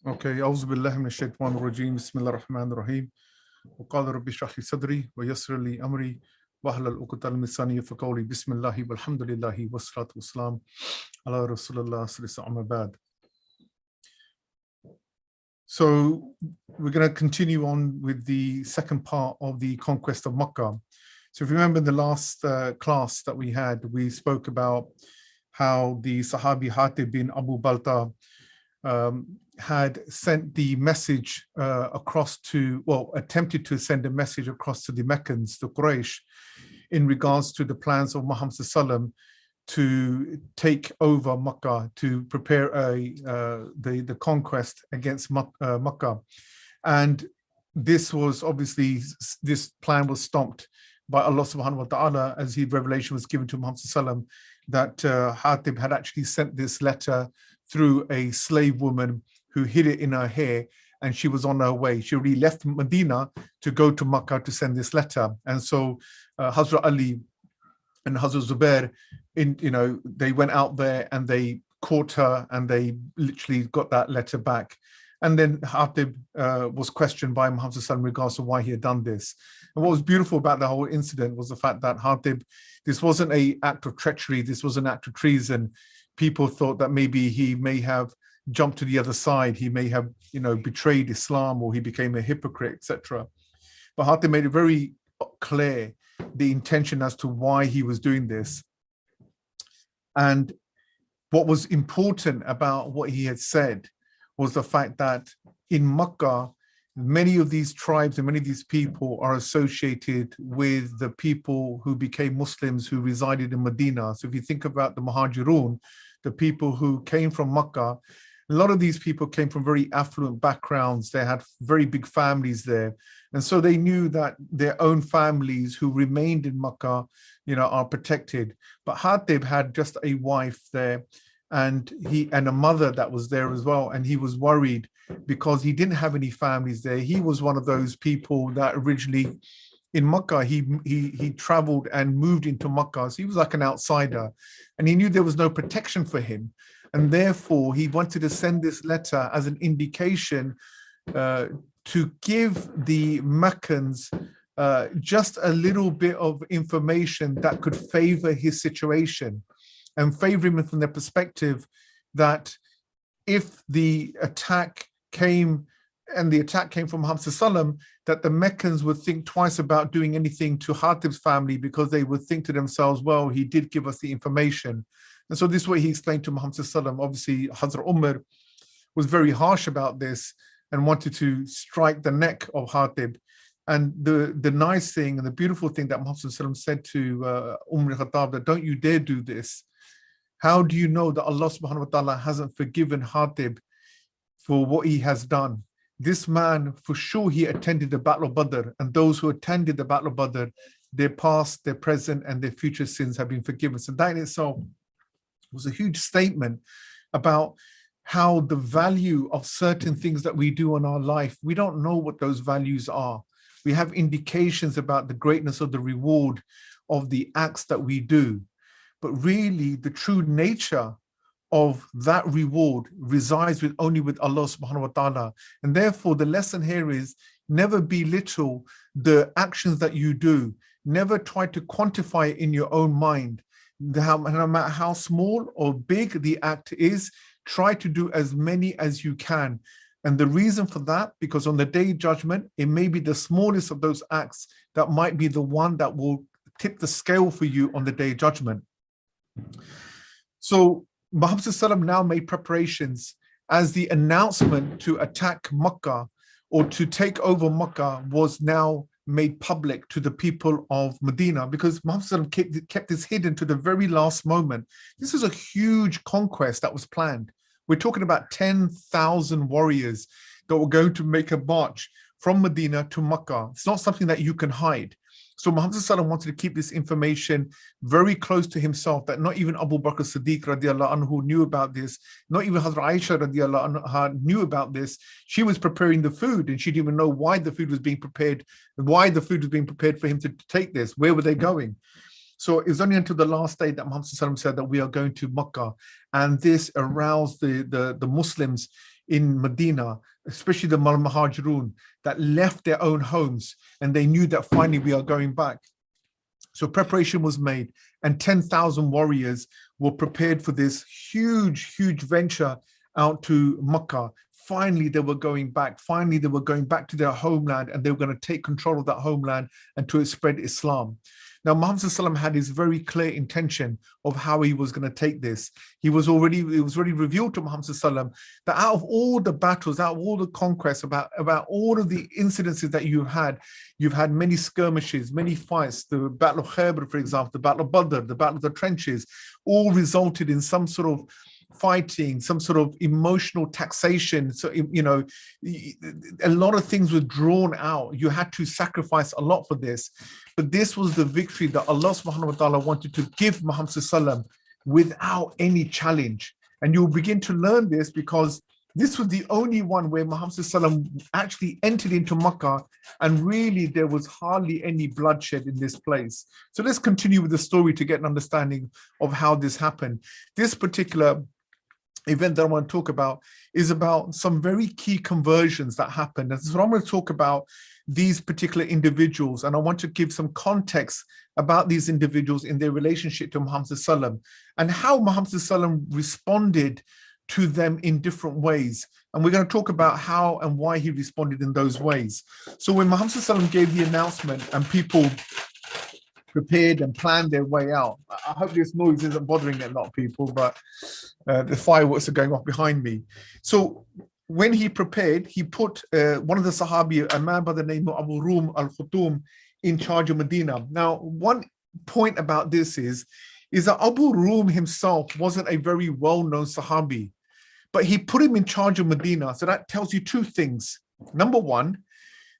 Okay, أعوذ بالله من الشيطان الرجيم بسم الله الرحمن الرحيم وقال ربي اشرح لي صدري ويسر لي أمري واحلل عقدة من لساني يفقهوا قولي بسم الله والحمد لله والصلاة والسلام على رسول الله صلى الله عليه وسلم بعد. So we're going to continue on with the second part of the Conquest of Mecca. So if you remember in the last class that we had, we spoke about how the Sahabi Hatib bin Abu Balta had sent the message attempted to send a message across to the Meccans, the Quraysh, in regards to the plans of Muhammad sallam to take over Makkah, to prepare the conquest against Makkah. And this was obviously, this plan was stopped by Allah subhanahu wa ta'ala as the revelation was given to Muhammad sallam that Hatib had actually sent this letter through a slave woman who hid it in her hair, and she was on her way. She already left Medina to go to Makkah to send this letter. And so Hazrat Ali and Hazrat Zubair, they went out there and they caught her and they literally got that letter back. And then Hatib was questioned by Muhammad in regards to why he had done this. And what was beautiful about the whole incident was the fact that Hatib, this wasn't an act of treachery, this was an act of treason. People thought that maybe he may have jumped to the other side, he may have, betrayed Islam, or he became a hypocrite, etc. But Hatib made it very clear the intention as to why he was doing this. And what was important about what he had said was the fact that in Makkah, many of these tribes and many of these people are associated with the people who became Muslims who resided in Medina. So if you think about the Muhajirun, the people who came from Makkah, a lot of these people came from very affluent backgrounds. They had very big families there. And so they knew that their own families who remained in Makkah, are protected. But Hatib had just a wife there and a mother that was there as well. And he was worried because he didn't have any families there. He was one of those people that originally in Makkah, he traveled and moved into Makkah. So he was like an outsider and he knew there was no protection for him. And therefore, he wanted to send this letter as an indication to give the Meccans just a little bit of information that could favor his situation and favor him from the perspective that if the attack came, and the attack came from Muhammad sallam, that the Meccans would think twice about doing anything to Hatib's family because they would think to themselves, well, he did give us the information. And so this is what he explained to Muhammad sallam. Obviously, Hazrat Umar was very harsh about this and wanted to strike the neck of Hatib. And the nice thing and the beautiful thing that Muhammad sallam said to Umar Khattab, that don't you dare do this. How do you know that Allah subhanahu wa ta'ala hasn't forgiven Hatib for what he has done? This man, for sure, he attended the Battle of Badr, and those who attended the Battle of Badr, their past, their present, and their future sins have been forgiven. So that in itself was a huge statement about how the value of certain things that we do in our life, we don't know what those values are. We have indications about the greatness of the reward of the acts that we do. But really, the true nature of that reward resides only with Allah subhanahu wa ta'ala. And therefore, the lesson here is never belittle the actions that you do. Never try to quantify it in your own mind. No matter how small or big the act is, try to do as many as you can. And the reason for that, because on the day of judgment, it may be the smallest of those acts that might be the one that will tip the scale for you on the day of judgment. So Muhammad sallam now made preparations as the announcement to attack Makkah or to take over Makkah was now made public to the people of Medina, because Muhammad sallam kept this hidden to the very last moment. This is a huge conquest that was planned. We're talking about 10,000 warriors that were going to make a march from Medina to Makkah. It's not something that you can hide. So Muhammad sallam wanted to keep this information very close to himself, that not even Abu Bakr Siddiq radiallahu anhu knew about this, not even Hazrat Aisha radiallahu anha knew about this. She was preparing the food and she didn't even know why the food was being prepared, for him to take this. Where were they going? So it was only until the last day that Muhammad sallam said that we are going to Makkah, and this aroused the Muslims in Medina, especially the Muhajirun, that left their own homes and they knew that finally we are going back. So preparation was made and 10,000 warriors were prepared for this huge, huge venture out to Mecca. Finally, they were going back. Finally, they were going back to their homeland and they were going to take control of that homeland and to spread Islam. Now, Muhammad ﷺ had his very clear intention of how he was going to take this. It was already revealed to Muhammad ﷺ that out of all the battles, out of all the conquests, about all of the incidences that you've had many skirmishes, many fights. The Battle of Khaybar, for example, the Battle of Badr, the Battle of the Trenches, all resulted in some sort of fighting, some sort of emotional taxation. So, you know, a lot of things were drawn out. You had to sacrifice a lot for this. But this was the victory that Allah subhanahu wa ta'ala wanted to give Muhammad sallallahu without any challenge. And you'll begin to learn this because this was the only one where Muhammad sallallahu actually entered into Makkah and really there was hardly any bloodshed in this place. So let's continue with the story to get an understanding of how this happened. This particular event that I want to talk about is about some very key conversions that happened. And so I'm going to talk about these particular individuals, and I want to give some context about these individuals in their relationship to Muhammad ﷺ and how Muhammad ﷺ responded to them in different ways. And we're going to talk about how and why he responded in those ways. So when Muhammad ﷺ gave the announcement and people prepared and planned their way out, I hope this noise isn't bothering a lot of people, but the fireworks are going off behind me. So when he prepared, he put one of the Sahabi, a man by the name of Abu Rum al-Khutum, in charge of Medina. Now, one point about this is that Abu Rum himself wasn't a very well-known Sahabi, but he put him in charge of Medina. So that tells you two things. Number one,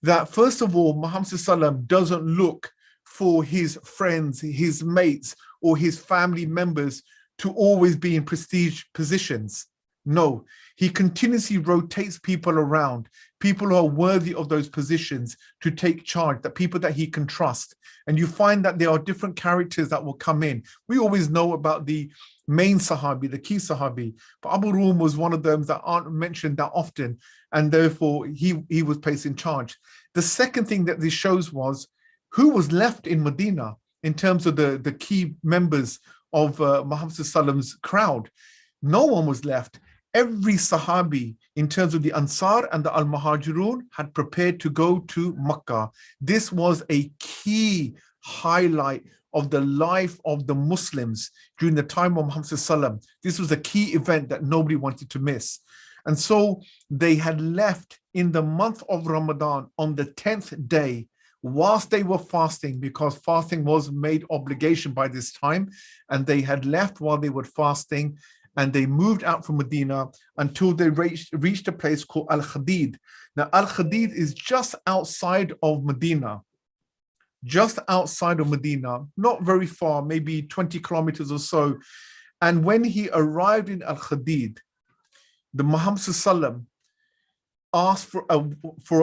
that first of all, Muhammad ﷺ doesn't look for his friends, his mates, or his family members to always be in prestige positions. No, he continuously rotates people around, people who are worthy of those positions to take charge, that people that he can trust. And you find that there are different characters that will come in. We always know about the main Sahabi, the key Sahabi, but Abu Rum was one of them that aren't mentioned that often, and therefore he was placed in charge. The second thing that this shows was who was left in Medina in terms of the key members of Muhammad ﷺ's crowd. No one was left. Every Sahabi, in terms of the Ansar and the Al-Muhajirun, had prepared to go to Makkah. This was a key highlight of the life of the Muslims during the time of Muhammad ﷺ. This was a key event that nobody wanted to miss. And so they had left in the month of Ramadan on the 10th day, whilst they were fasting, because fasting was made obligation by this time, and they had left while they were fasting, and they moved out from Medina until they reached a place called Al-Khadid. Now, Al-Khadid is just outside of Medina, not very far, maybe 20 kilometers or so. And when he arrived in Al-Khadid, the Muhammad ﷺ asked for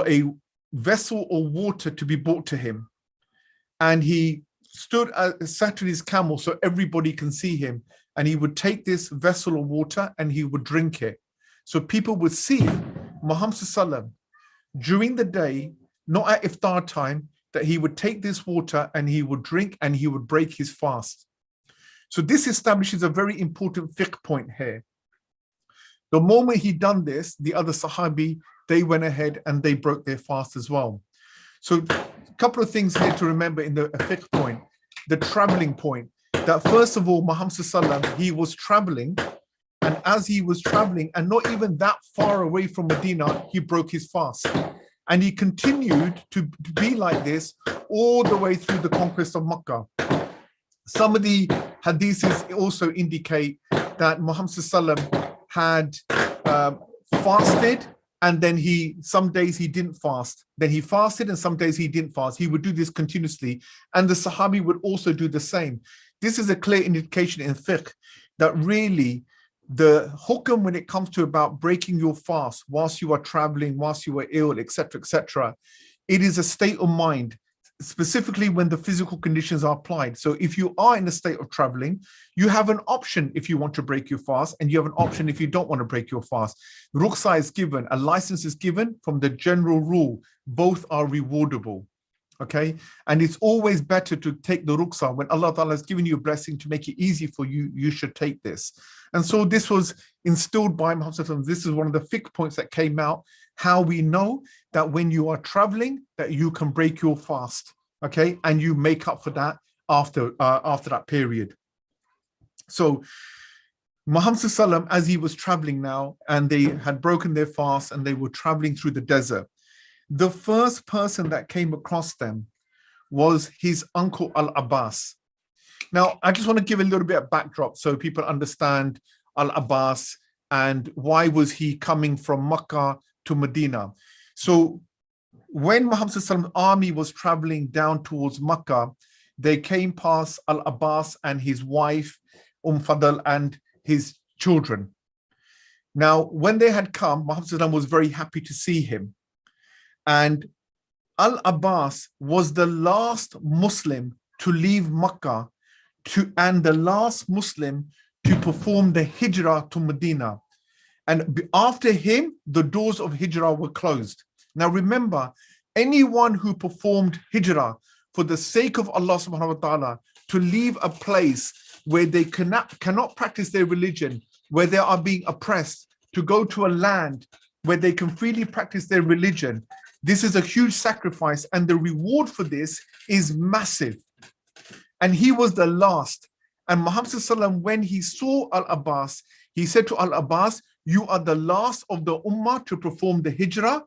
a vessel or water to be brought to him. And he sat on his camel so everybody can see him. And he would take this vessel of water and he would drink it. So people would see Muhammad ﷺ during the day, not at iftar time, that he would take this water and he would drink and he would break his fast. So this establishes a very important fiqh point here. The moment he done this, the other Sahabi, they went ahead and they broke their fast as well. So a couple of things here to remember in the fiqh point, the traveling point. That first of all, Muhammad ﷺ, he was traveling, and as he was traveling, and not even that far away from Medina, he broke his fast. And he continued to be like this all the way through the conquest of Mecca. Some of the hadiths also indicate that Muhammad ﷺ had fasted, and then some days he didn't fast. Then he fasted, and some days he didn't fast. He would do this continuously, and the Sahabi would also do the same. This is a clear indication in fiqh that really the hukam, when it comes to about breaking your fast whilst you are traveling, whilst you are ill, etc., etc., it is a state of mind. specifically when the physical conditions are applied. So if you are in a state of traveling, you have an option if you want to break your fast, and you have an option if you don't want to break your fast. Ruqsa is given, a license is given from the general rule. Both are rewardable. Okay, and it's always better to take the ruqsa when Allah Ta'ala has given you a blessing to make it easy for you. You should take this. And so this was instilled by Muhammad. This is one of the fiqh points that came out, how we know that when you are traveling, that you can break your fast. Okay, and you make up for that after that period. So Muhammad, as he was traveling now, and they had broken their fast and they were traveling through the desert, the first person that came across them was his uncle al-Abbas. Now, I just want to give a little bit of backdrop so people understand al-Abbas and why was he coming from Mecca to Medina. So when Muhammad's army was traveling down towards Mecca, they came past al-Abbas and his wife, Fadl, and his children. Now, when they had come, Muhammad was very happy to see him. And al-Abbas was the last Muslim to leave Mecca and the last Muslim to perform the hijrah to Medina. And after him, the doors of hijrah were closed. Now remember, anyone who performed hijrah for the sake of Allah subhanahu wa ta'ala, to leave a place where they cannot practice their religion, where they are being oppressed, to go to a land where they can freely practice their religion, this is a huge sacrifice, and the reward for this is massive. And he was the last. And Muhammad, when he saw al-Abbas, he said to al-Abbas, you are the last of the ummah to perform the hijrah,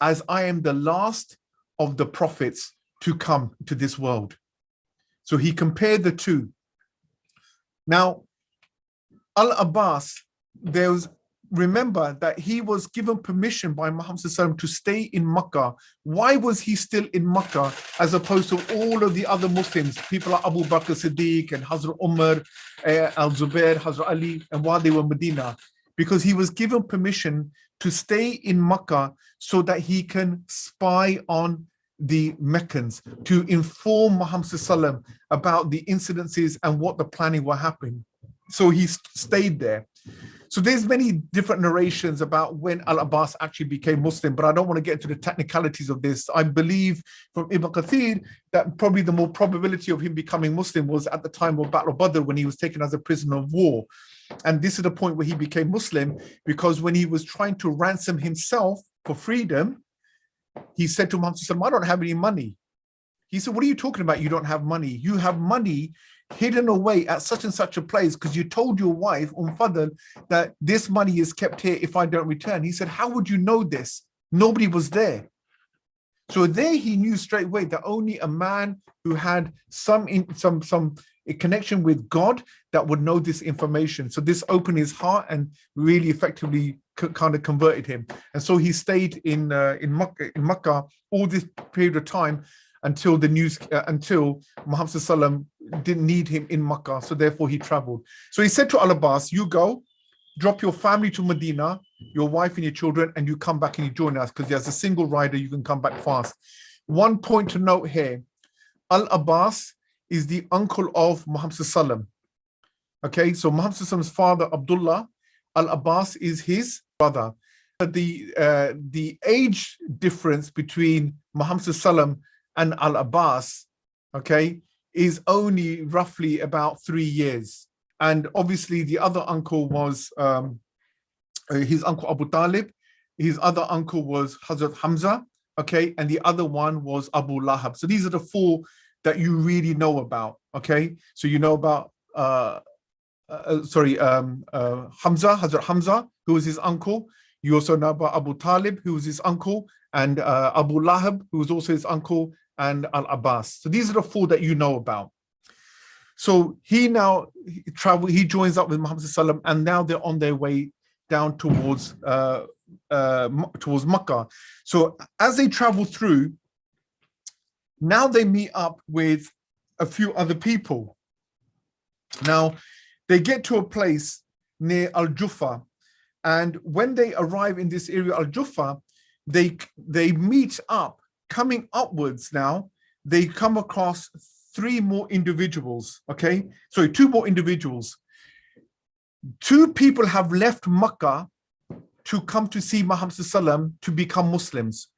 as I am the last of the prophets to come to this world. So he compared the two. Now, al-Abbas, remember that he was given permission by Muhammad to stay in Mecca. Why was he still in Mecca as opposed to all of the other Muslims, people like Abu Bakr Siddiq and Hazrat Umar, al-Zubair, Hazrat Ali, and while they were in Medina? Because he was given permission to stay in Mecca so that he can spy on the Meccans, to inform Muhammad about the incidences and what the planning will happen. So he stayed there. So there's many different narrations about when al-Abbas actually became Muslim, but I don't want to get into the technicalities of this. I believe from Ibn Kathir that probably the more probability of him becoming Muslim was at the time of Battle of Badr, when he was taken as a prisoner of war. And this is the point where he became Muslim, because when he was trying to ransom himself for freedom, he said to Muhammad, I don't have any money. He said, what are you talking about? You don't have money. You have money hidden away at such and such a place because you told your wife, Fadl, that this money is kept here if I don't return. He said, how would you know this? Nobody was there. So there he knew straight away that only a man who had some connection with God that would know this information. So this opened his heart and really effectively kind of converted him. And so he stayed in Mecca all this period of time until Muhammad didn't need him in Mecca, so therefore he traveled. So he said to al-Abbas, you go, drop your family to Medina, your wife and your children, and you come back and you join us, because as a single rider, you can come back fast. One point to note here, al-Abbas is the uncle of Muhammad. Okay, so Muhammad's father, Abdullah, al-Abbas is his brother. The age difference between Muhammad and al-Abbas, okay, is only roughly about 3 years. And obviously the other uncle was his uncle Abu Talib, his other uncle was Hazrat Hamza, okay, and the other one was Abu Lahab. So these are the four that you really know about, okay? So you know about, Hamza, Hazrat Hamza, who was his uncle. You also know about Abu Talib, who was his uncle, and Abu Lahab, who was also his uncle, and al-Abbas. So these are the four that you know about. So he joins up with Muhammad, and now they're on their way down towards Mecca. So as they travel through, now they meet up with a few other people. Now they get to a place near Al-Jufa, and when they arrive in this area, Al-Jufa, they meet up. Coming upwards now, they come across three more individuals, okay? Sorry, two more individuals. Two people have left Makkah to come to see Muhammad sallam to become Muslims.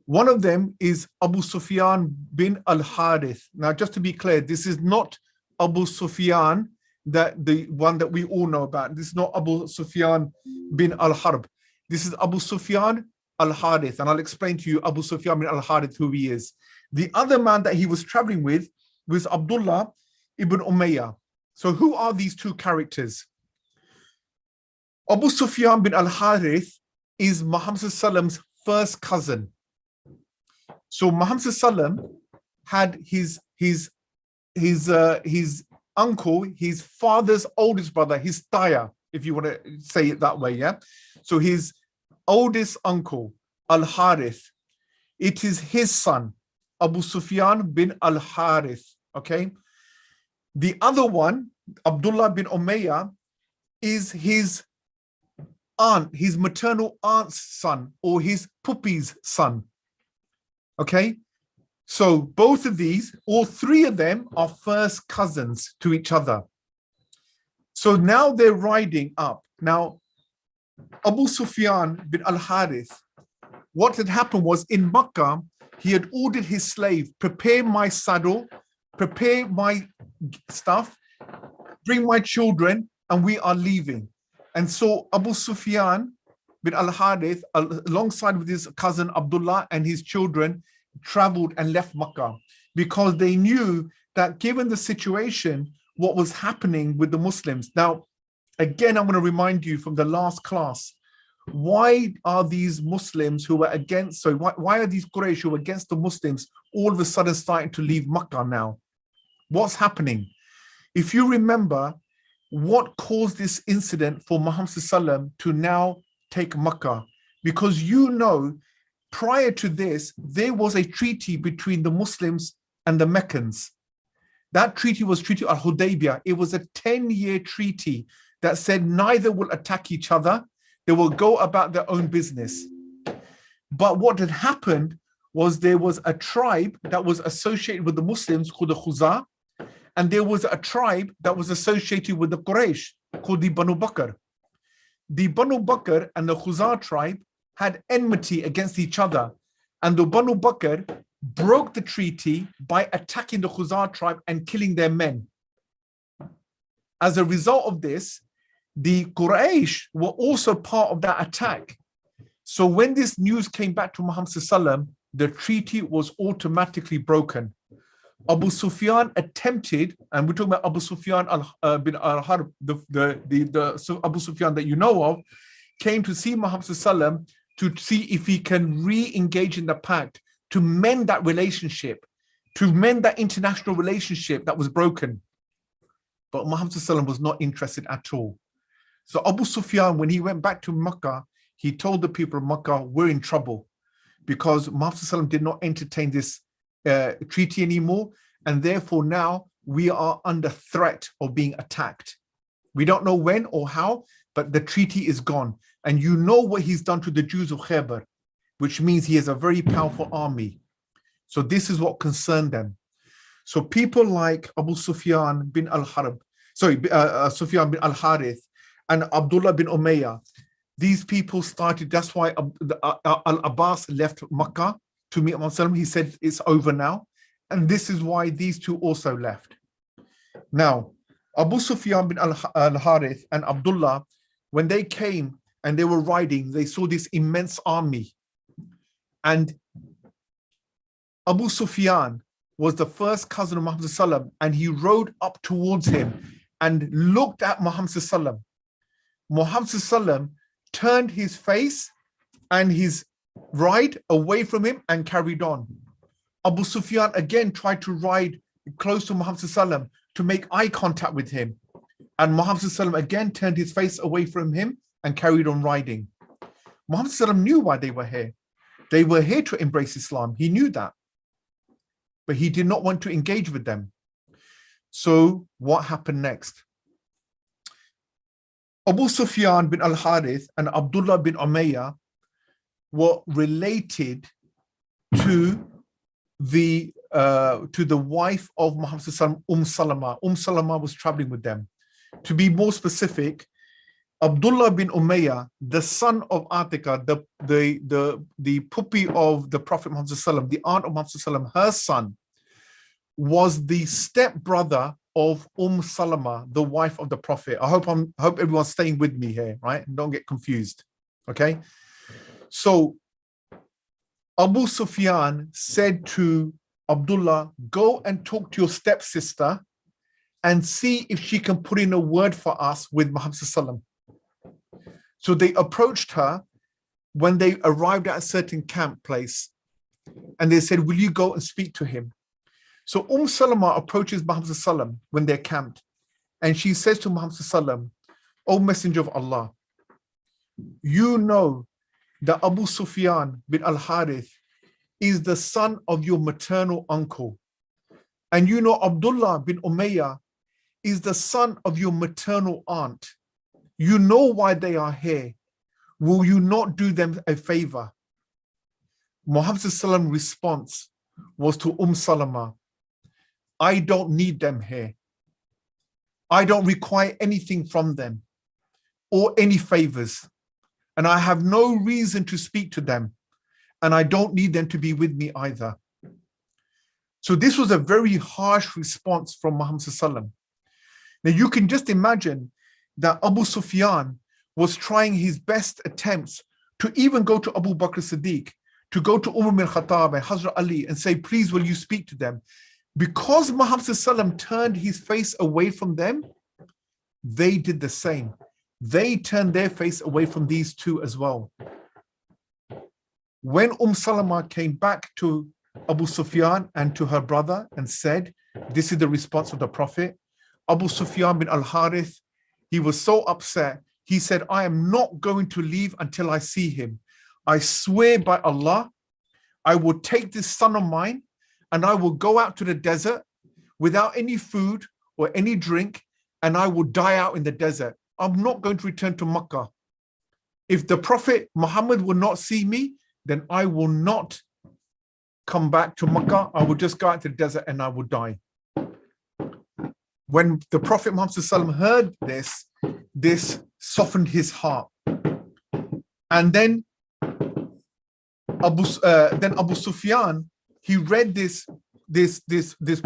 One of them is Abu Sufyan bin al-Harith. Now, just to be clear, this is not Abu Sufyan, the one that we all know about. This is not Abu Sufyan bin al-Harb. This is Abu Sufyan al-Harith, and I'll explain to you Abu Sufyan bin al-Harith who he is. The other man that he was traveling with was Abdullah ibn Umayya. So who are these two characters? Abu Sufyan bin al-Harith is Muhammad sallam's first cousin. So Muhammad sallam had his uncle, his father's oldest brother, his taya, if you want to say it that way, yeah? So his oldest uncle, al-Harith, it is his son, Abu Sufyan bin al-Harith, okay? The other one, Abdullah bin Umayya, is his aunt, his maternal aunt's son, or his puppy's son, okay? So both of these, all three of them are first cousins to each other. So now they're riding up. Now, Abu Sufyan bin al-Harith, what had happened was in Makkah, he had ordered his slave, prepare my saddle, prepare my stuff, bring my children, and we are leaving. And so Abu Sufyan bin al-Harith, alongside with his cousin Abdullah and his children, traveled and left Makkah because they knew that given the situation, what was happening with the Muslims. Now, again, I'm going to remind you from the last class, why are these Muslims who were against, so why are these Quraysh who were against the Muslims all of a sudden starting to leave Makkah now? What's happening? If you remember, what caused this incident for Muhammad sallam to now take Makkah? Because you know, prior to this, there was a treaty between the Muslims and the Meccans. That treaty was Treaty al-Hudaybiyah. It was a 10-year treaty that said neither will attack each other. They will go about their own business. But what had happened was there was a tribe that was associated with the Muslims called the Khuzā, and there was a tribe that was associated with the Quraysh called the Banu Bakr. The Banu Bakr and the Khuzā tribe had enmity against each other, and the Banu Bakr broke the treaty by attacking the Khuzā tribe and killing their men. As a result of this, the Quraysh were also part of that attack. So when this news came back to Muhammad sallam, the treaty was automatically broken. Abu Sufyan attempted, and we're talking about Abu Sufyan bin al-Harb, the Abu Sufyan that you know of, came to see Muhammad sallam to see if he can re-engage in the pact, to mend that relationship, to mend that international relationship that was broken. But Muhammad sallam was not interested at all. So Abu Sufyan, when he went back to Makkah, he told the people of Makkah, we're in trouble, because Muhammad sallam did not entertain this treaty anymore, and therefore now we are under threat of being attacked. We don't know when or how, but the treaty is gone. And you know what he's done to the Jews of Khaybar, which means he has a very powerful army. So this is what concerned them. So people like Abu Sufyan bin al-Harb, Sufyan bin al-Harith and Abdullah bin Umayya, these people started, that's why al-Abbas left Makkah to meet Muhammad. He said it's over now. And this is why these two also left. Now, Abu Sufyan bin al-Harith and Abdullah, when they came and they were riding, they saw this immense army. And Abu Sufyan was the first cousin of Muhammad sallam, and he rode up towards him and looked at Muhammad sallam. Muhammad sallam turned his face and his ride away from him and carried on. Abu Sufyan again tried to ride close to Muhammad sallam to make eye contact with him. And Muhammad sallam again turned his face away from him and carried on riding. Muhammad sallam knew why they were here. They were here to embrace Islam. He knew that. But he did not want to engage with them. So what happened next? Abu Sufyan bin al-Harith and Abdullah bin Umayya were related to the the wife of Muhammad Sallallahu Salama. Salama was traveling with them. To be more specific, Abdullah bin Umayya, the son of Atika, the puppy of the Prophet Muhammad Sallallahu, the aunt of Muhammad Sallallahu, her son was the stepbrother of Salama, the wife of the Prophet. I hope everyone's staying with me here, right? And don't get confused. Okay. So Abu Sufyan said to Abdullah, go and talk to your stepsister and see if she can put in a word for us with Muhammad Sallallahu. So they approached her when they arrived at a certain camp place, and they said, will you go and speak to him? So Salama approaches Muhammad Sallallahu when they're camped, and she says to Muhammad Sallallahu, O Messenger of Allah, you know that Abu Sufyan bin al-Harith is the son of your maternal uncle. And you know Abdullah bin Umayya is the son of your maternal aunt. You know why they are here. Will you not do them a favor? Muhammad's response was to Salama, I don't need them here. I don't require anything from them or any favors. And I have no reason to speak to them. And I don't need them to be with me either. So this was a very harsh response from Muhammad Sallallahu. Now you can just imagine that Abu Sufyan was trying his best attempts to even go to Abu Bakr Siddiq, to go to Umar bin Khattab and Hazrat Ali and say, please, will you speak to them? Because Muhammad Sallallahu turned his face away from them, they did the same. They turned their face away from these two as well. When Salama came back to Abu Sufyan and to her brother and said, this is the response of the Prophet, Abu Sufyan bin al-Harith, he was so upset. He said, I am not going to leave until I see him. I swear by Allah, I will take this son of mine and I will go out to the desert without any food or any drink, and I will die out in the desert. I'm not going to return to Mecca. If the Prophet Muhammad will not see me, then I will not come back to Mecca. I will just go out to the desert and I will die. When the Prophet Muhammad ﷺ heard this softened his heart. And then Abu Sufyan, he read this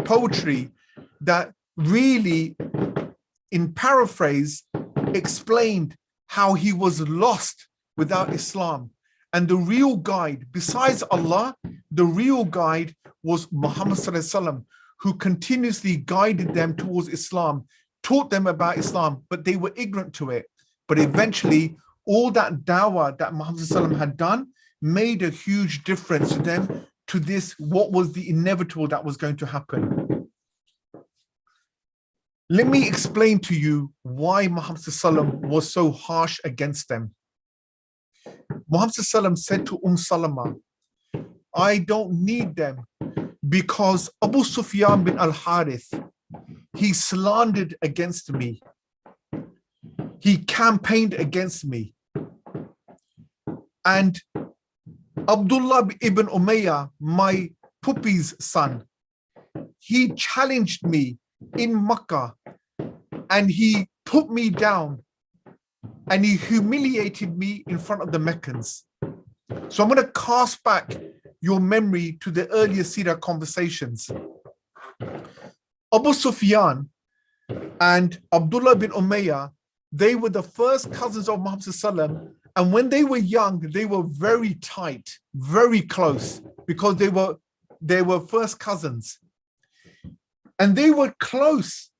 poetry that really, in paraphrase, explained how he was lost without Islam. And the real guide, besides Allah, the real guide was Muhammad ﷺ, who continuously guided them towards Islam, taught them about Islam, but they were ignorant to it. But eventually, all that dawah that Muhammad ﷺ had done made a huge difference to them, to this, what was the inevitable that was going to happen. Let me explain to you why Muhammad ﷺ was so harsh against them. Muhammad ﷺ said to Salama, I don't need them because Abu Sufyan bin al-Harith, he slandered against me. He campaigned against me. And Abdullah ibn Umayya, my puppy's son, he challenged me in Mecca and he put me down and he humiliated me in front of the Meccans. So I'm going to cast back your memory to the earlier Seerah conversations. Abu Sufyan and Abdullah bin Umayya, they were the first cousins of Muhammad ﷺ, and when they were young, they were very tight, very close, because they were first cousins. And they were close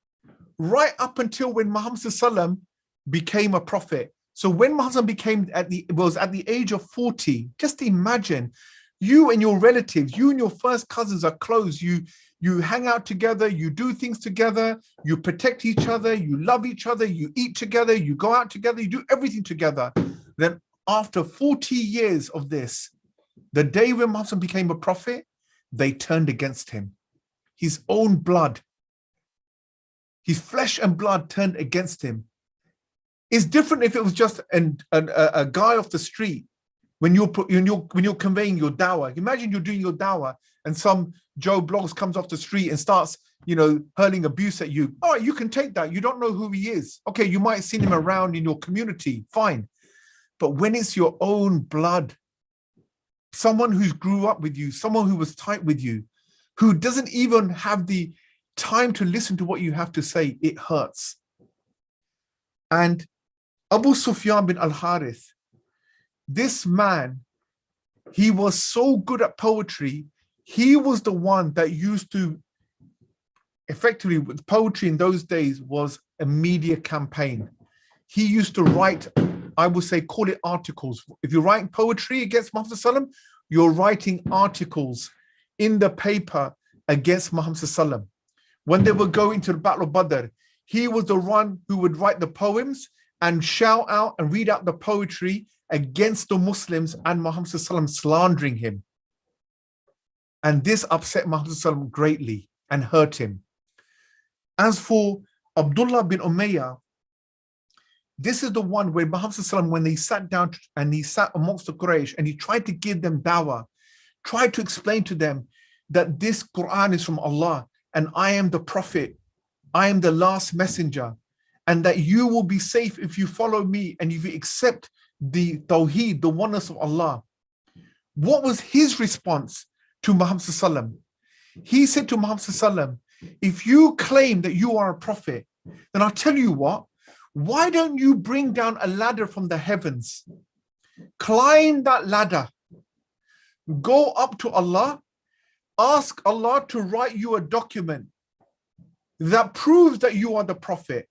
right up until when Muhammad ﷺ became a prophet. So when Muhammad was at the age of 40, just imagine, you and your relatives, you and your first cousins are close. You hang out together, you do things together, you protect each other, you love each other, you eat together, you go out together, you do everything together. Then after 40 years of this, the day when Muhammad became a prophet, they turned against him. His own blood, his flesh and blood turned against him. It's different if it was just a guy off the street when you're conveying your dawah. Imagine you're doing your dawah and some Joe Blogs comes off the street and starts, hurling abuse at you. All right, you can take that. You don't know who he is. Okay, you might have seen him around in your community. Fine. But when it's your own blood, someone who grew up with you, someone who was tight with you, who doesn't even have the time to listen to what you have to say, it hurts. And Abu Sufyan bin al-Harith, this man, he was so good at poetry. He was the one that used to, effectively, with poetry in those days was a media campaign. He used to write, I would say, call it articles. If you're writing poetry against Muhammad sallallahu alaihi wasallam, you're writing articles in the paper against Muhammad sallallahu alaihi wasallam. When they were going to the Battle of Badr, he was the one who would write the poems and shout out and read out the poetry against the Muslims and Muhammad sallallahu alaihi wasallam, slandering him. And this upset Muhammad sallallahu alaihi wasallam greatly and hurt him. As for Abdullah bin Umayya, this is the one where Muhammad sallallahu alaihi wasallam, when they sat down and he sat amongst the Quraysh and he tried to give them dawah, tried to explain to them that this Quran is from Allah and I am the prophet, I am the last messenger, and that you will be safe if you follow me and if you accept the Tawheed, the oneness of Allah. What was his response to Muhammad sallallahu alaihi wasallam? He said to Muhammad sallallahu alaihi wasallam, if you claim that you are a prophet, then I'll tell you what, why don't you bring down a ladder from the heavens, climb that ladder, go up to Allah, ask Allah to write you a document that proves that you are the prophet.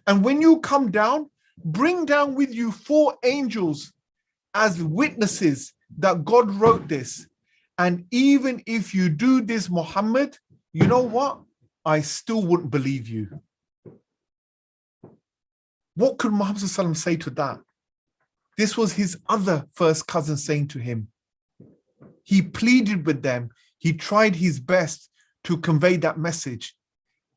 And when you come down, bring down with you 4 angels as witnesses that God wrote this. And even if you do this, Muhammad, you know what? I still wouldn't believe you. What could Muhammad sallallahu alaihi wasallam say to that? This was his other first cousin saying to him. He pleaded with them. He tried his best to convey that message,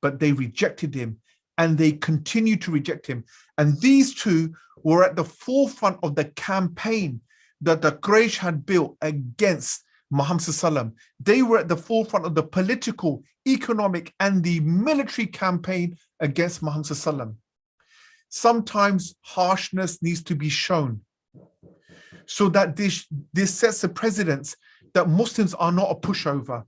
but they rejected him and they continued to reject him. And these two were at the forefront of the campaign that the Quraysh had built against Muhammad sallallahu alaihi wasallam. They were at the forefront of the political, economic, and the military campaign against Muhammad sallallahu alaihi wasallam. Sometimes harshness needs to be shown so that this sets a precedence that Muslims are not a pushover,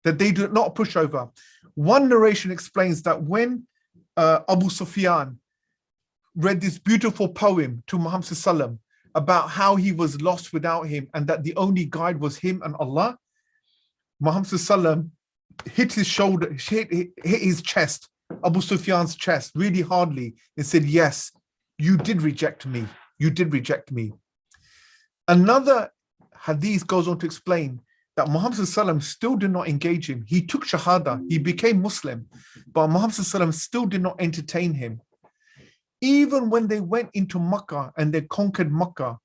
that they do not a pushover. One narration explains that when Abu Sufyan read this beautiful poem to Muhammad sallallahu alaihi wasallam about how he was lost without him and that the only guide was him and Allah, Muhammad sallallahu alaihi wasallam hit his shoulder, hit his chest, Abu Sufyan's chest really hardly, and said, yes, you did reject me. You did reject me. Another hadith goes on to explain that Muhammad sallallahu alaihi wasallam still did not engage him. He took shahada, he became Muslim, but Muhammad sallallahu alaihi wasallam still did not entertain him. Even when they went into Mecca and they conquered Mecca,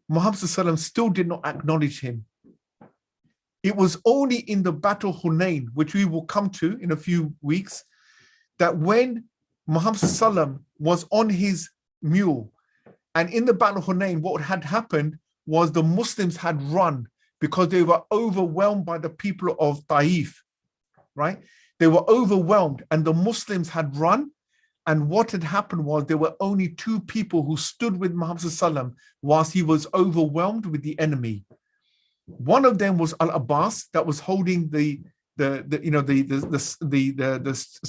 Muhammad sallallahu alaihi wasallam still did not acknowledge him. It was only in the Battle of Hunain, which we will come to in a few weeks, that when Muhammad sallallahu alaihi wasallam was on his mule, and in the Battle of Hunain, what had happened was the Muslims had run because they were overwhelmed by the people of Taif, right? They were overwhelmed and the Muslims had run. And what had happened was there were only 2 people who stood with Muhammad sallallahu alaihi wasallam whilst he was overwhelmed with the enemy. One of them was al-Abbas, that was holding the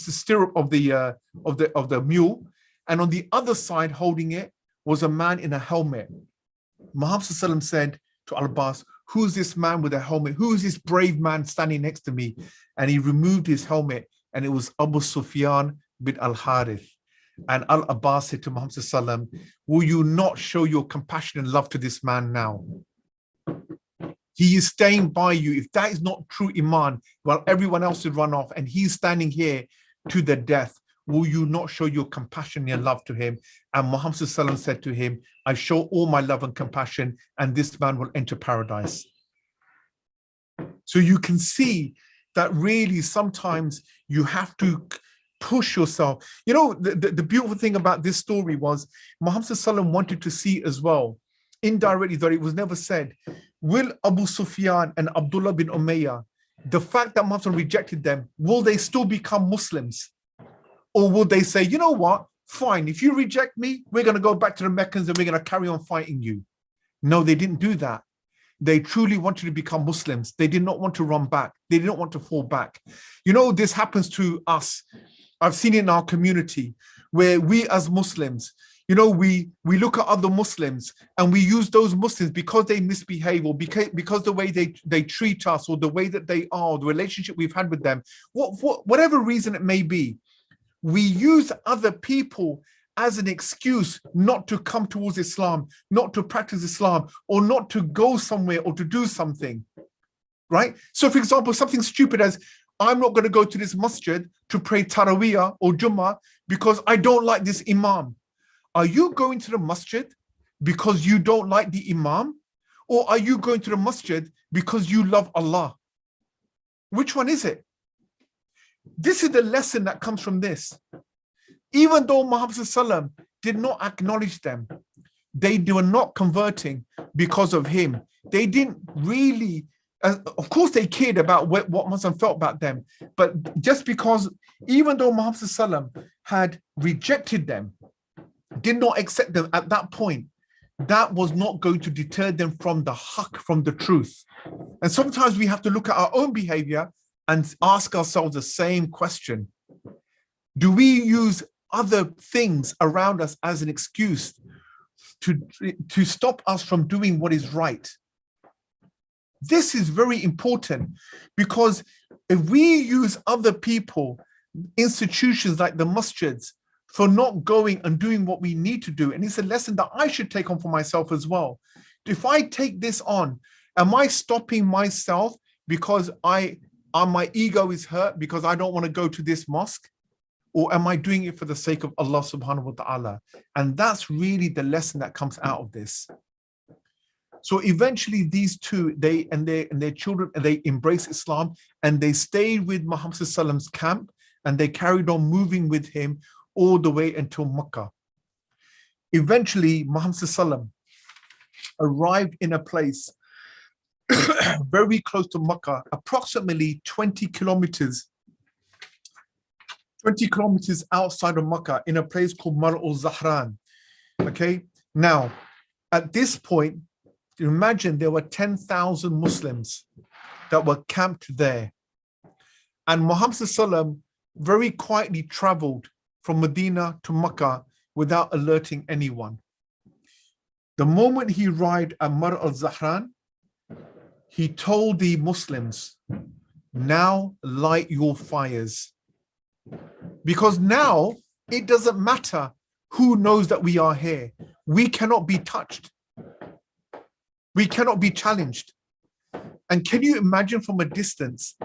stirrup of the mule, and on the other side holding it was a man in a helmet. Muhammad sallallahu alaihi wasallam said to al-Abbas, who's this man with a helmet? Who is this brave man standing next to me? And he removed his helmet, and it was Abu Sufyan bin al-Harith. And al-Abbas said to Muhammad sallallahu alaihi wasallam, will you not show your compassion and love to this man now? He is staying by you. If that is not true Iman, while everyone else would run off and he's standing here to the death, will you not show your compassion and love to him? And Muhammad sallallahu alaihi wasallam said to him, I show all my love and compassion, and this man will enter paradise. So you can see that really sometimes you have to push yourself. You know, the beautiful thing about this story was Muhammad sallallahu alaihi wasallam wanted to see as well indirectly, though it was never said, will Abu Sufyan and Abdullah bin Umayya, the fact that Muhammad rejected them, will they still become Muslims? Or will they say, you know what, fine, if you reject me, we're going to go back to the Meccans and we're going to carry on fighting you? No, they didn't do that. They truly wanted to become Muslims. They did not want to run back. They did not want to fall back. You know, this happens to us. I've seen it in our community where we as Muslims, you know, we look at other Muslims and we use those Muslims because they misbehave or because the way they treat us or the way that they are, the relationship we've had with them, whatever reason it may be, we use other people as an excuse not to come towards Islam, not to practice Islam, or not to go somewhere or to do something, right? So for example, something stupid as, I'm not going to go to this masjid to pray Taraweeh or Jummah because I don't like this Imam. Are you going to the masjid because you don't like the Imam? Or are you going to the masjid because you love Allah? Which one is it? This is the lesson that comes from this. Even though Muhammad ﷺ did not acknowledge them, they were not converting because of him. They didn't really, of course they cared about what Muhammad felt about them, but just because, even though Muhammad ﷺ had rejected them, did not accept them at that point, that was not going to deter them from the haqq, from the truth. And sometimes we have to look at our own behavior and ask ourselves the same question. Do we use other things around us as an excuse to stop us from doing what is right? This is very important, because if we use other people, institutions like the masjids, for not going and doing what we need to do, and it's a lesson that I should take on for myself as well. If I take this on, am I stopping myself because my ego is hurt because I don't want to go to this mosque? Or am I doing it for the sake of Allah subhanahu wa ta'ala? And that's really the lesson that comes out of this. So eventually these two, they and their children, they embraced Islam and they stayed with Muhammad ﷺ's camp, and they carried on moving with him all the way until Mecca. Eventually, Muhammad ﷺ arrived in a place very close to Mecca, approximately 20 kilometers outside of Mecca, in a place called Marr-uz-Zahran. Okay, now at this point, imagine there were 10,000 Muslims that were camped there, and Muhammad ﷺ very quietly traveled from Medina to Mecca without alerting anyone. The moment he arrived at Marr-uz-Zahran, he told the Muslims, now light your fires. Because now it doesn't matter who knows that we are here. We cannot be touched. We cannot be challenged. And can you imagine from a distance,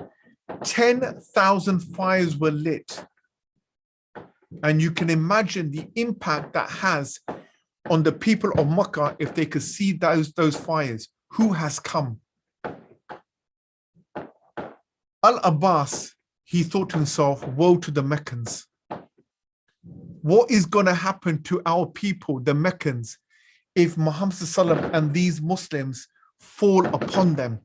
10,000 fires were lit. And you can imagine the impact that has on the people of Mecca if they could see those fires. Who has come? Al-Abbas, he thought to himself, woe to the Meccans. What is going to happen to our people, the Meccans, if Muhammad ﷺ and these Muslims fall upon them?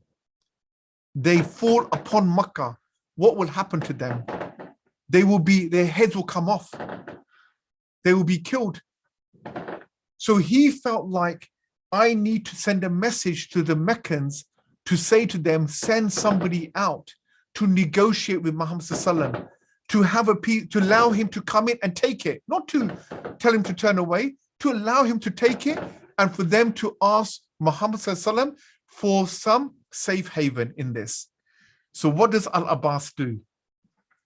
They fall upon Mecca. What will happen to them? Their heads will come off. They will be killed. So he felt like, I need to send a message to the Meccans to say to them, send somebody out to negotiate with Muhammad ﷺ, to allow him to come in and take it, not to tell him to turn away, to allow him to take it, and for them to ask Muhammad ﷺ for some safe haven in this. So what does Al-Abbas do?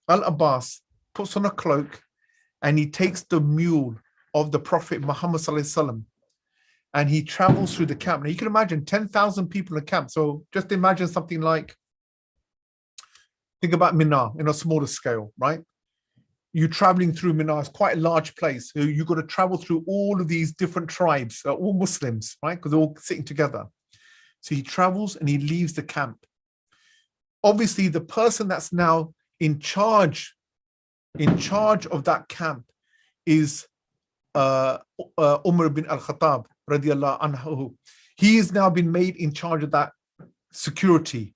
Al-Abbas puts on a cloak and he takes the mule of the Prophet Muhammad ﷺ, and he travels through the camp. Now you can imagine 10,000 people in a camp. So just imagine something like, think about Mina in a smaller scale, right? You're traveling through Mina, it's quite a large place. So you've got to travel through all of these different tribes, all Muslims, right? Because they're all sitting together. So he travels and he leaves the camp. Obviously, the person that's now in charge of that camp is Umar bin al-Khattab, radiallahu anhu. He has now been made in charge of that security.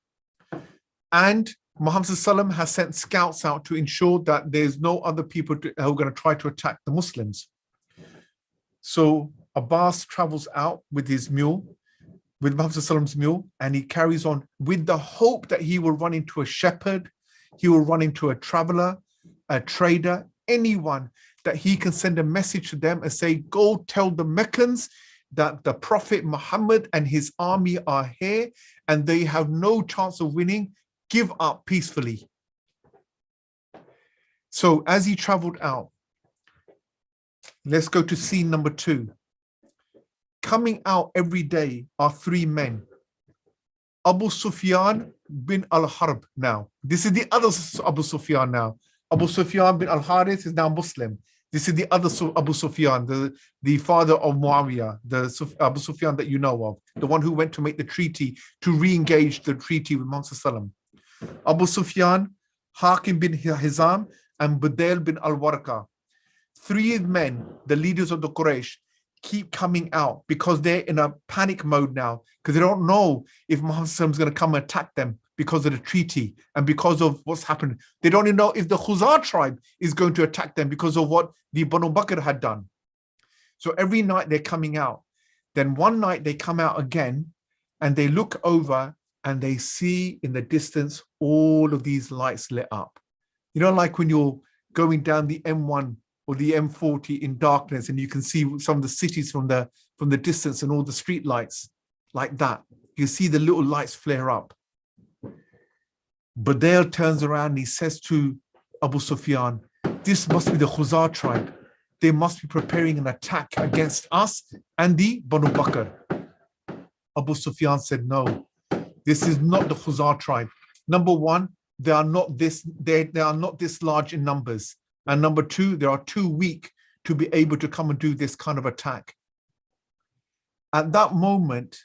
And Muhammad ﷺ has sent scouts out to ensure that there's no other people who are going to try to attack the Muslims. So Abbas travels out with his mule, with Muhammad ﷺ's mule, and he carries on with the hope that he will run into a shepherd, he will run into a traveler, a trader, anyone that he can send a message to them and say, go tell the Meccans that the Prophet Muhammad and his army are here and they have no chance of winning. Give up peacefully. So as he traveled out, let's go to scene number 2. Coming out every day are 3 men. Abu Sufyan bin al-Harb now. This is the other Abu Sufyan now. Abu Sufyan bin al-Harith is now Muslim. This is the other Abu Sufyan, the father of Muawiyah, the Abu Sufyan that you know of, the one who went to make the treaty, to re-engage the treaty with Muhammad ﷺ. Abu Sufyan, Hakim bin Hizam, and Budayl bin al-Warqa. 3 men, the leaders of the Quraysh, keep coming out because they're in a panic mode now, because they don't know if Muhammad ﷺ is going to come and attack them because of the treaty and because of what's happened. They don't even know if the Khuzar tribe is going to attack them because of what the Banu Bakr had done. So every night they're coming out. Then one night they come out again and they look over and they see in the distance all of these lights lit up. You know, like when you're going down the M1 or the M40 in darkness and you can see some of the cities from the distance and all the street lights like that. You see the little lights flare up. Budayl turns around and he says to Abu Sufyan, this must be the Khuzar tribe. They must be preparing an attack against us and the Banu Bakr. Abu Sufyan said, no, this is not the Khuzar tribe. Number one, they are not this large in numbers. And number 2, they are too weak to be able to come and do this kind of attack. At that moment,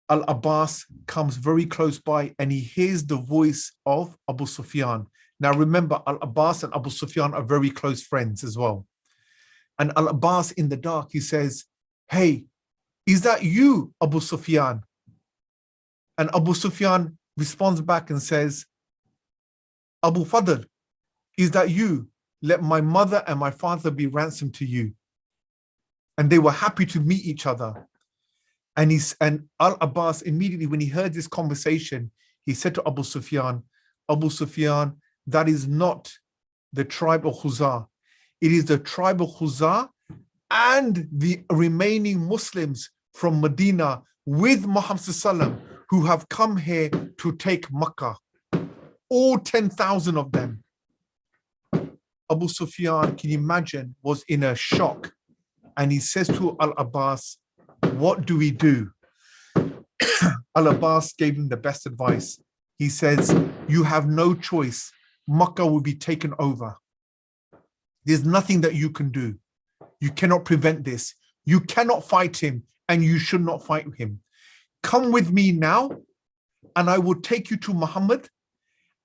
Al-Abbas comes very close by and he hears the voice of Abu Sufyan. Now remember, Al-Abbas and Abu Sufyan are very close friends as well. And Al-Abbas in the dark, he says, hey, is that you, Abu Sufyan? And Abu Sufyan responds back and says, Abu Fadl, is that you? Let my mother and my father be ransomed to you. And they were happy to meet each other. And Al-Abbas immediately, when he heard this conversation, he said to Abu Sufyan, that is not the tribe of Khuzar. It is the tribe of Khuzar and the remaining Muslims from Medina with Muhammad ﷺ who have come here to take Mecca. All 10,000 of them. Abu Sufyan, can you imagine, was in a shock. And he says to Al-Abbas, what do we do? Al-Abbas gave him the best advice. He says, you have no choice. Makkah will be taken over. There's nothing that you can do. You cannot prevent this. You cannot fight him and you should not fight him. Come with me now and I will take you to Muhammad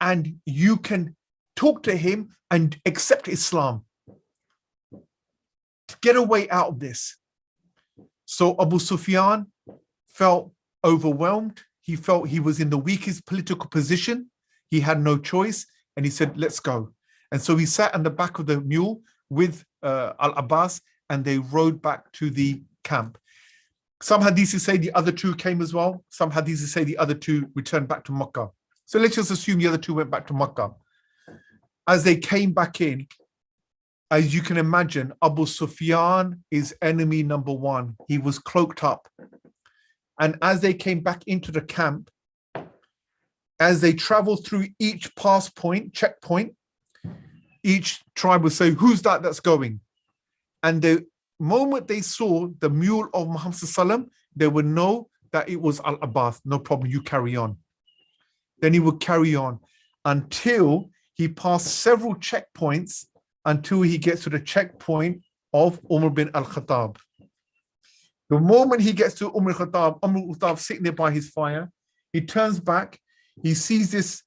and you can talk to him and accept Islam. Get a way out of this. So Abu Sufyan felt overwhelmed. He felt he was in the weakest political position. He had no choice. And he said, let's go. And so he sat on the back of the mule with Al-Abbas and they rode back to the camp. Some hadiths say the other 2 came as well. Some hadiths say the other 2 returned back to Mecca. So let's just assume the other 2 went back to Mecca. As they came back in, as you can imagine, Abu Sufyan is enemy number 1. He was cloaked up. And as they came back into the camp, as they traveled through each pass point, checkpoint, each tribe would say, who's that that's going? And the moment they saw the mule of Muhammad ﷺ, they would know that it was Al-Abbas. No problem, you carry on. Then he would carry on until he passed several checkpoints until he gets to the checkpoint of Umar bin al-Khattab. The moment he gets to Umar al-Khattab sitting there by his fire, he turns back, he sees this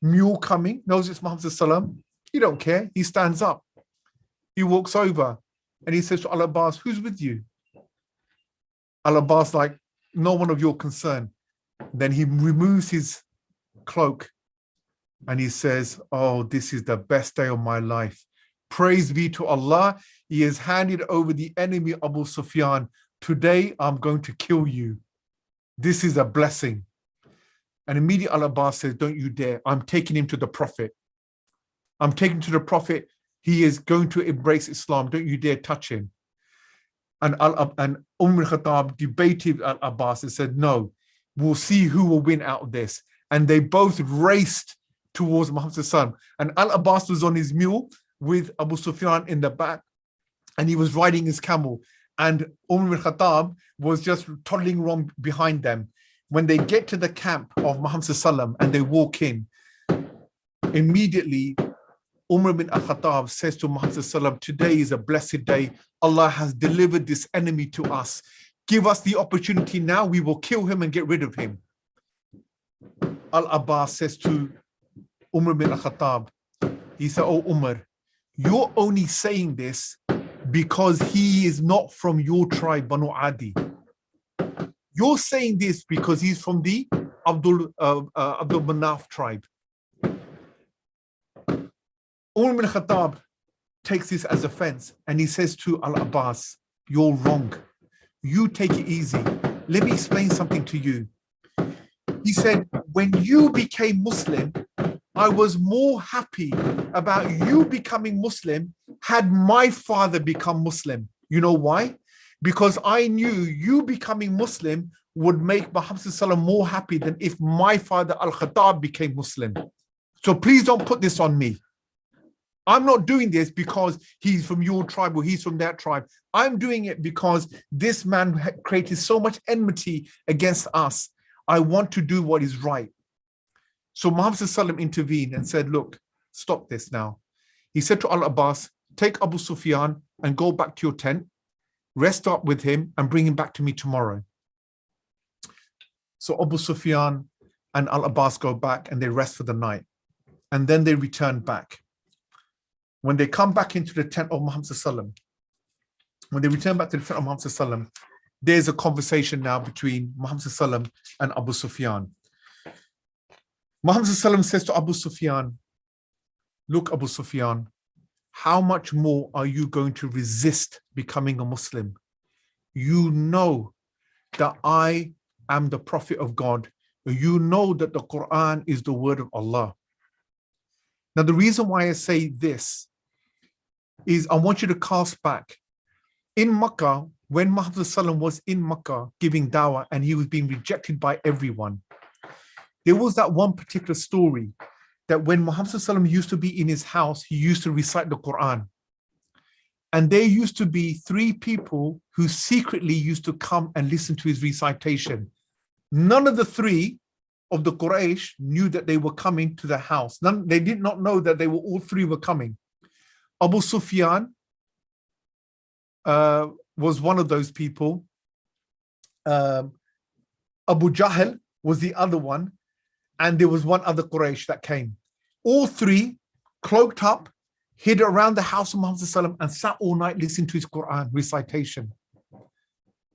mule coming, knows it's Muhammad ﷺ. He don't care, he stands up. He walks over and he says to Al-Abbas, who's with you? Al-Abbas like, no one of your concern. Then he removes his cloak and he says, oh, this is the best day of my life. Praise be to Allah. He has handed over the enemy Abu Sufyan. Today, I'm going to kill you. This is a blessing. And immediately Al-Abbas says, don't you dare. I'm taking him to the Prophet. I'm taking him to the Prophet. He is going to embrace Islam. Don't you dare touch him. And al-Khattab debated Al-Abbas and said, no, we'll see who will win out of this. And they both raced towards Muhammad. And Al-Abbas was on his mule with Abu Sufyan in the back, and he was riding his camel. And Khattab was just toddling along behind them. When they get to the camp of Muhammad and they walk in, immediately Umar bin al-Khattab says to Muhammad, today is a blessed day. Allah has delivered this enemy to us. Give us the opportunity now. We will kill him and get rid of him. Al-Abbas says to Umar bin al-Khattab, he said, oh Umar, you're only saying this because he is not from your tribe, Banu Adi. You're saying this because he's from the Abdul Manaf tribe. Umar bin Khattab takes this as offense and he says to Al-Abbas, you're wrong. You take it easy. Let me explain something to you. He said, when you became Muslim, I was more happy about you becoming Muslim had my father become Muslim. You know why? Because I knew you becoming Muslim would make Muhammad more happy than if my father Al-Khattab became Muslim. So please don't put this on me. I'm not doing this because he's from your tribe or he's from that tribe. I'm doing it because this man created so much enmity against us. I want to do what is right. So Muhammad intervened and said, look, stop this now. He said to Al-Abbas, take Abu Sufyan and go back to your tent, rest up with him and bring him back to me tomorrow. So Abu Sufyan and Al-Abbas go back and they rest for the night. And then they return back. When they come back into the tent of Muhammad, when they return back to the tent of Muhammad, there's a conversation now between Muhammad and Abu Sufyan. Muhammad says to Abu Sufyan, look, Abu Sufyan, how much more are you going to resist becoming a Muslim? You know that I am the Prophet of God. You know that the Quran is the word of Allah. Now, the reason why I say this is I want you to cast back. In Mecca, when Muhammad was in Mecca giving dawah and he was being rejected by everyone, there was that one particular story that when Muhammad used to be in his house, he used to recite the Quran. And there used to be 3 people who secretly used to come and listen to his recitation. None of the 3 of the Quraysh knew that they were coming to the house. They did not know that they were all 3 were coming. Abu Sufyan was one of those people. Abu Jahl was the other one. And there was one other Quraysh that came. All 3 cloaked up, hid around the house of Muhammad and sat all night listening to his Quran recitation.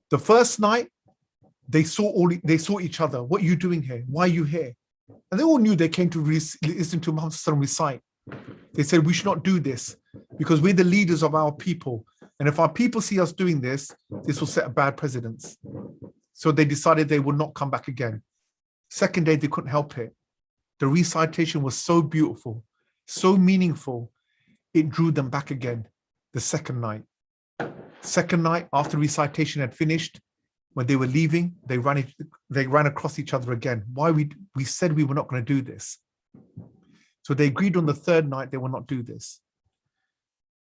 The first night, they saw each other. What are you doing here? Why are you here? And they all knew they came to listen to Muhammad recite. They said, we should not do this because we're the leaders of our people. And if our people see us doing this, this will set a bad precedence. So they decided they would not come back again. Second day, they couldn't help it. The recitation was so beautiful, so meaningful, it drew them back again the second night. Second night, after recitation had finished, when they were leaving, they ran across each other again. Why we said we were not going to do this. So they agreed on the third night they will not do this.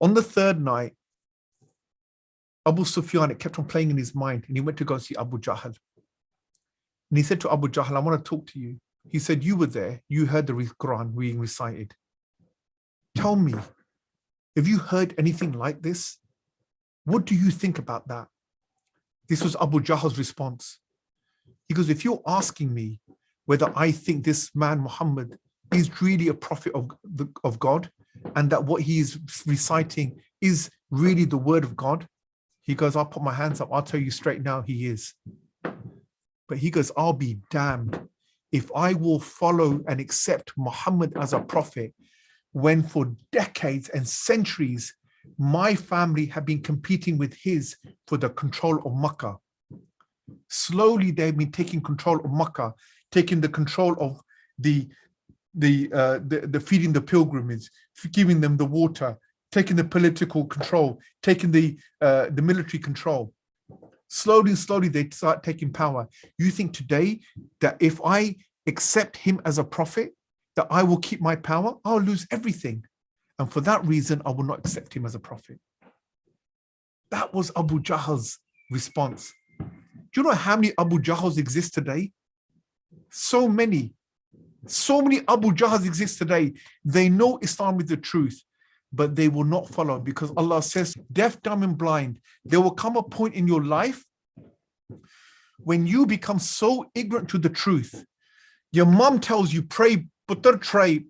On the third night, Abu Sufyan, it kept on playing in his mind, and he went to go see Abu Jahl. And he said to Abu Jahl, I want to talk to you. He said, you were there. You heard the Quran being recited. Tell me, have you heard anything like this? What do you think about that? This was Abu Jahl's response. He goes, if you're asking me whether I think this man Muhammad is really a prophet of God and that what he is reciting is really the word of God, He goes, I'll put my hands up. I'll tell you straight now, he is. But he goes, I'll be damned if I will follow and accept Muhammad as a prophet when for decades and centuries, my family have been competing with his for the control of Mecca. Slowly, they've been taking control of Mecca, taking the control of the feeding the pilgrimage, giving them the water, taking the political control, taking the military control. Slowly, they start taking power. You think today that if I accept him as a prophet, that I will keep my power? I'll lose everything. And for that reason, I will not accept him as a prophet. That was Abu Jahl's response. Do you know how many Abu Jahls exist today? So many Abu Jahls exist today. They know Islam is the truth, but they will not follow, because Allah says, deaf, dumb, and blind. There will come a point in your life when you become so ignorant to the truth. Your mom tells you, pray,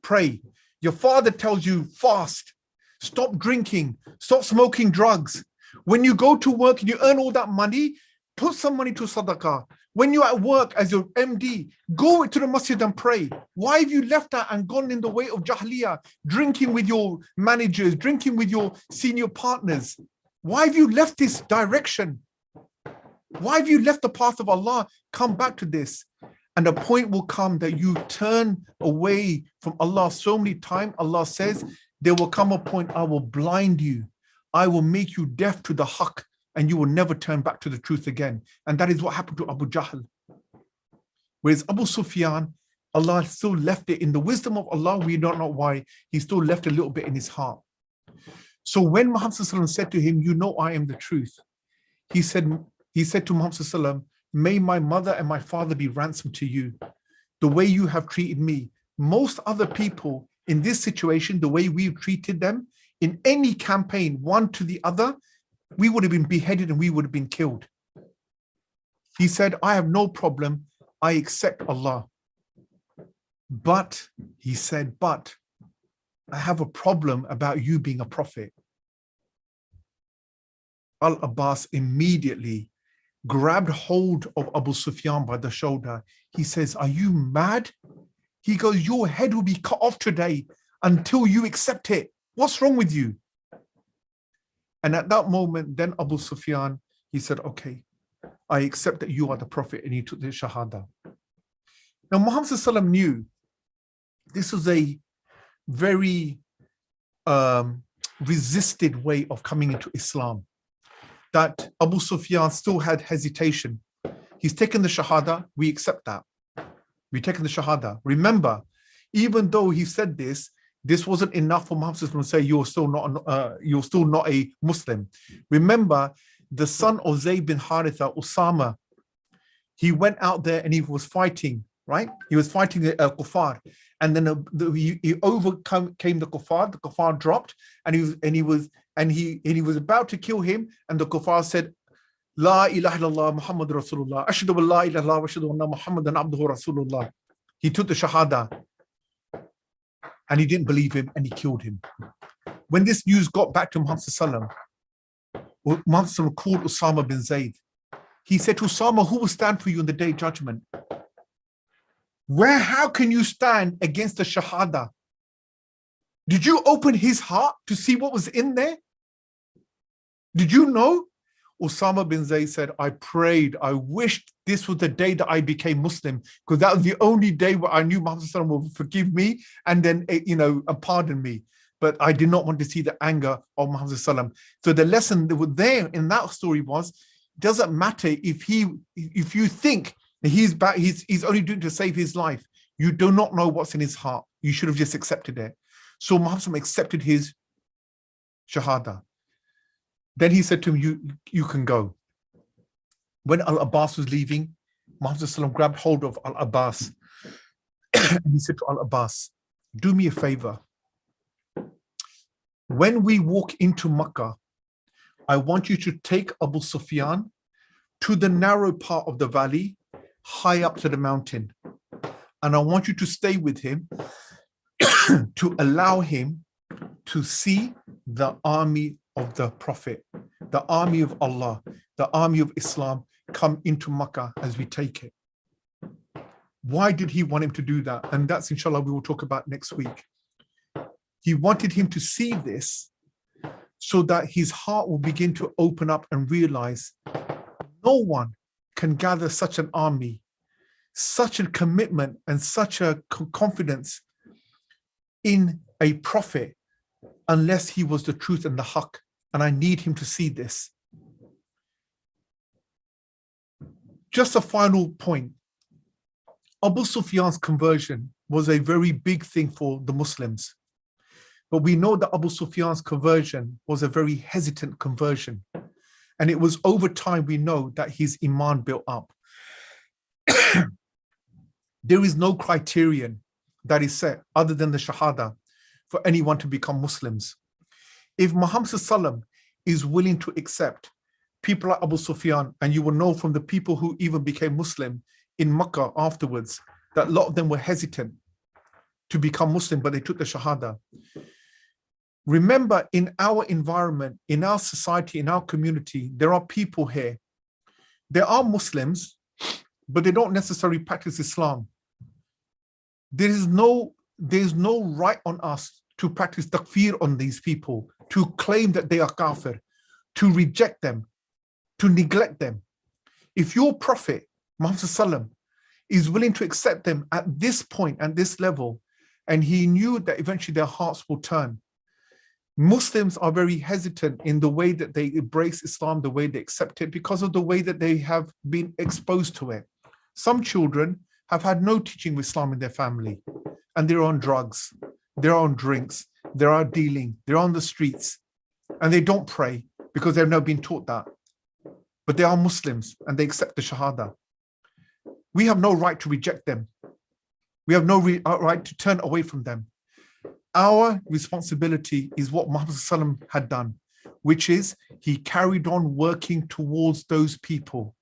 pray. Your father tells you, fast, stop drinking, stop smoking drugs. When you go to work and you earn all that money, put some money to sadaqah. When you're at work as your MD, go to the masjid and pray. Why have you left that and gone in the way of Jahliyyah, drinking with your managers, drinking with your senior partners? Why have you left this direction? Why have you left the path of Allah? Come back to this. And a point will come that you turn away from Allah so many times. Allah says, there will come a point, I will blind you. I will make you deaf to the haqq, and you will never turn back to the truth again. And that is what happened to Abu Jahl. Whereas Abu Sufyan, Allah still left it in the wisdom of Allah. We don't know why. He still left a little bit in his heart. So when Muhammad said to him, you know I am the truth, he said to Muhammad, may my mother and my father be ransomed to you. The way you have treated me. Most other people in this situation, the way we've treated them, in any campaign, one to the other, we would have been beheaded and we would have been killed. He said, I have no problem. I accept Allah. But, he said, but I have a problem about you being a prophet. Al-Abbas immediately grabbed hold of Abu Sufyan by the shoulder. He says, are you mad? He goes, your head will be cut off today until you accept it. What's wrong with you? And at that moment, then Abu Sufyan, he said, okay, I accept that you are the prophet, and he took the shahada. Now, Muhammad ﷺ knew this was a very resisted way of coming into Islam, that Abu Sufyan still had hesitation. He's taken the shahada, we accept that. We've taken the shahada. Remember, even though he said this wasn't enough for Muhammad to say you're still not a Muslim. Remember, the son of Zayd bin Haritha, Usama, he went out there and he was fighting, right? He was fighting the kuffar, and then he overcame the kuffar. The kuffar dropped, and he was about to kill him, and the kuffar said, La ilaha illallah Muhammad Rasulullah. Ashhadu an la ilaha illallah wa ashhadu anna Muhammadan abduhu Rasulullah. He took the shahada. And he didn't believe him, and he killed him. When this news got back to Muhammad sallallahu alaihi wasallam, Muhammad called Usama bin Zayd. He said to Usama, who will stand for you in the day of judgment? How can you stand against the shahada? Did you open his heart to see what was in there? Did you know? Usama bin Zayd said, I prayed, I wished this was the day that I became Muslim, because that was the only day where I knew Muhammad would forgive me and then, pardon me. But I did not want to see the anger of Muhammad. So the lesson that was there in that story was, doesn't matter if you think he's only doing it to save his life. You do not know what's in his heart. You should have just accepted it. So Muhammad accepted his shahada. Then he said to him, you can go. When Al-Abbas was leaving, Muhammad grabbed hold of Al-Abbas and he said to Al-Abbas, do me a favor. When we walk into Mecca, I want you to take Abu Sufyan to the narrow part of the valley, high up to the mountain. And I want you to stay with him to allow him to see the army of the Prophet, the army of Allah, the army of Islam come into Makkah as we take it. Why did he want him to do that? And that's, inshallah, we will talk about next week. He wanted him to see this so that his heart will begin to open up and realize no one can gather such an army, such a commitment and such a confidence in a prophet unless he was the truth and the haqq. And I need him to see this. Just a final point. Abu Sufyan's conversion was a very big thing for the Muslims. But we know that Abu Sufyan's conversion was a very hesitant conversion. And it was over time we know that his iman built up. There is no criterion that is set other than the shahada for anyone to become Muslims. If Muhammad ﷺ is willing to accept people like Abu Sufyan, and you will know from the people who even became Muslim in Makkah afterwards, that a lot of them were hesitant to become Muslim, but they took the shahada. Remember, in our environment, in our society, in our community, there are people here. There are Muslims, but they don't necessarily practice Islam. There's no right on us to practice takfir on these people, to claim that they are kafir, to reject them, to neglect them. If your Prophet, Muhammad ﷺ, is willing to accept them at this point, at this level, and he knew that eventually their hearts will turn. Muslims are very hesitant in the way that they embrace Islam, the way they accept it, because of the way that they have been exposed to it. Some children have had no teaching of Islam in their family, and they're on drugs, they're on drinks, they're on dealing, they're on the streets, and they don't pray because they've never been taught that. But they are Muslims and they accept the Shahada. We have no right to reject them. We have no right to turn away from them. Our responsibility is what Muhammad ﷺ had done, which is he carried on working towards those people,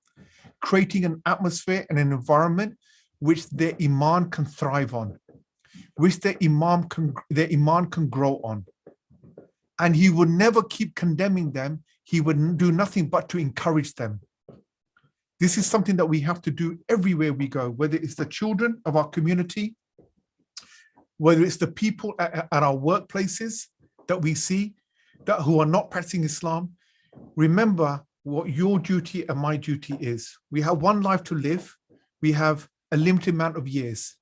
creating an atmosphere and an environment which their iman can thrive on, which their iman can grow on. And he would never keep condemning them. He would do nothing but to encourage them. This is something that we have to do everywhere we go, whether it's the children of our community, whether it's the people at our workplaces that we see that who are not practicing Islam. Remember what your duty and my duty is. We have one life to live. We have a limited amount of years.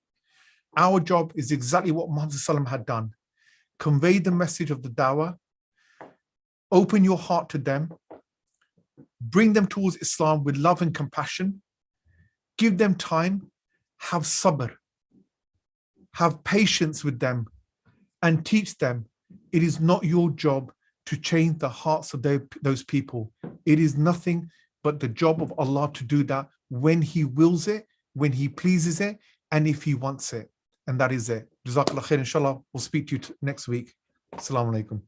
Our job is exactly what Muhammad ﷺ had done. Convey the message of the dawah, open your heart to them, bring them towards Islam with love and compassion, give them time, have sabr, have patience with them, and teach them it is not your job to change the hearts of those people. It is nothing but the job of Allah to do that when He wills it, when He pleases it, and if He wants it. And that is it. Jazakallah khair. Inshallah, we'll speak to you next week. Assalamu alaikum.